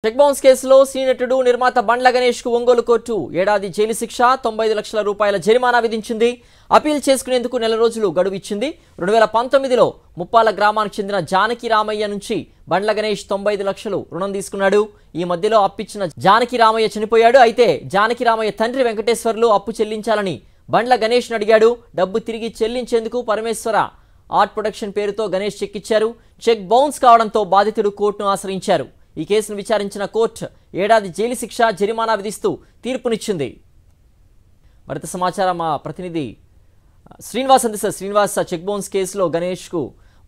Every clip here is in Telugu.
చెక్ బౌన్స్ కేసులో సీనియర్ నిర్మాత బండ్ల గణేష్ కు ఒంగోలు కోర్టు ఏడాది జైలు శిక్ష 95 లక్షల రూపాయల జరిమానా విధించింది. అపీల్ చేసుకునేందుకు నెల రోజులు గడువు ఇచ్చింది. 2019లో ముప్పాల గ్రామానికి చెందిన జానకి రామయ్య నుంచి బండ్ల గణేష్ 95 లక్షలు రుణం తీసుకున్నాడు. ఈ మధ్యలో అప్పిచ్చిన జానకి రామయ్య చనిపోయాడు. అయితే జానకి రామయ్య తండ్రి వెంకటేశ్వర్లు అప్పు చెల్లించాలని బండ్ల గణేష్ అడిగాడు. డబ్బు తిరిగి చెల్లించేందుకు పరమేశ్వర ఆర్ట్ ప్రొడక్షన్ పేరుతో గణేష్ చెక్ ఇచ్చారు. చెక్ బౌన్స్ కావడంతో బాధితుడు కోర్టును ఆశ్రయించారు. ఈ కేసును విచారించిన కోర్టు ఏడాది జైలు శిక్ష జరిమానా విధిస్తూ తీర్పునిచ్చింది. మరింత సమాచారం మా ప్రతినిధి శ్రీనివాస్ అందిస్తారు. శ్రీనివాస్, చెక్ బౌన్స్ కేసులో గణేష్ కు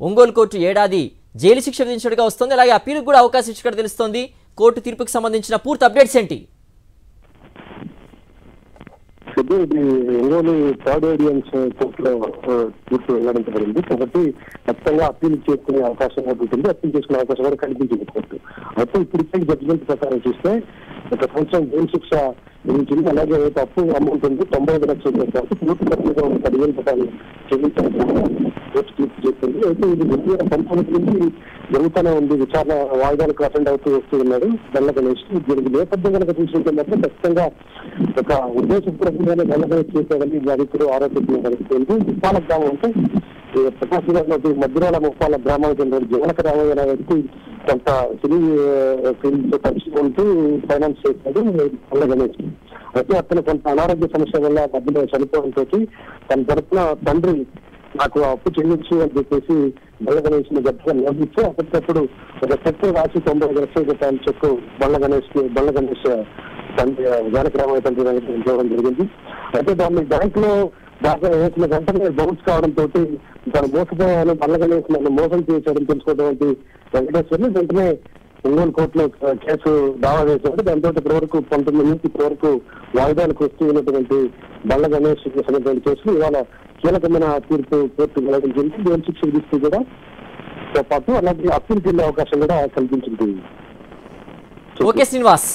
ఒంగోలు కోర్టు ఏడాది జైలు శిక్ష విధించినట్టుగా వస్తుంది. అలాగే అప్పీలుకు కూడా అవకాశం ఇచ్చినట్టు తెలుస్తోంది. కోర్టు తీర్పుకు సంబంధించిన పూర్తి అప్డేట్స్ ఏంటి? ఇది ఒంగోలు థర్డ్ ఆడియన్స్ కోర్టులో తీర్పు వెల్లడించబడింది కాబట్టి ఖచ్చితంగా అప్పీల్ చేసుకునే అవకాశం ఉంటుంది. అప్పీల్ చేసుకునే అవకాశం కూడా కనిపించింది కోర్టు. అయితే ఇప్పుడు ఇచ్చే జడ్జిమెంట్ ప్రకారం చూస్తే ఒక సంవత్సరం జైలు శిక్ష విధించింది. అలాగే అప్పు అమౌంట్ ఉంది 95 లక్షల రూపాయలు పూర్తి ఖర్చుగా 10,000 రూపాయలు చెల్లించాలని కోర్టు తీర్పు చేస్తుంది. అయితే ఇది 2019 నుంచి జరుగుతూనే ఉంది. విచారణ వాయిదాలకు అటెండ్ అవుతూ వస్తూ ఉన్నాడు బండ్ల గణేష్. దీనికి నేపథ్యం కనుక చూసినట్టు మాత్రం ఖచ్చితంగా ఒక ఉద్దేశపూర్వకంగానే బండ్ల గణేష్ చేసేదని బాధితులు ఆరోపిస్తున్న జరుగుతుంది. ముప్పాల గ్రామం అంటే ప్రకాశం జిల్లాలో మధ్యరాల ముప్పాల గ్రామానికి చెందిన జగనక రామయ్య వ్యక్తి కొంత సినీ ఫీల్డ్ పరిస్థితి ఉంటూ ఫైనాన్స్ చేశాడు బండ్ల గణేష్. అయితే అతను కొంత అనారోగ్య సమస్య వల్ల మధ్యలో చనిపోవడంతో తన తరఫున తండ్రి నాకు అప్పు చెల్లించు అని చెప్పేసి బండ్ల గణేష్ ని గట్టిగా నోటిస్తే అప్పటికప్పుడు ఒక చెక్ రాసి 95 లక్షల రూపాయల చెక్ బండ్ల గణేష్ తండ్రి జానకి రామయ్య తండ్రి ఇవ్వడం జరిగింది. అయితే దాన్ని బ్యాంక్ లో దాకా వేసిన వెంటనే బౌన్స్ కావడంతో తను మోసపోయాను బండ్ల గణేష్ నన్ను మోసం చేశాడని తెలుసుకోవడం వెంకటేశ్వర్ని వెంటనే ఒంగోలు కోర్టులో కేసు దావా వేశాడు. దాంతో ఇప్పటివరకు 19 నుంచి ఇప్పటివరకు వాయిదాలకు వస్తూ ఉన్నటువంటి బండ్ల గణేష్ సంబంధించిన కేసులు ఇవాళ కీలకమైన తీర్పు కోర్టు వెల్లడించింది. జైలు శిక్ష విధిస్తూ కూడా తో పాటు అలాగే అప్పీల్కి వెళ్లే అవకాశం కూడా కల్పించింది. ఓకే శ్రీనివాస్.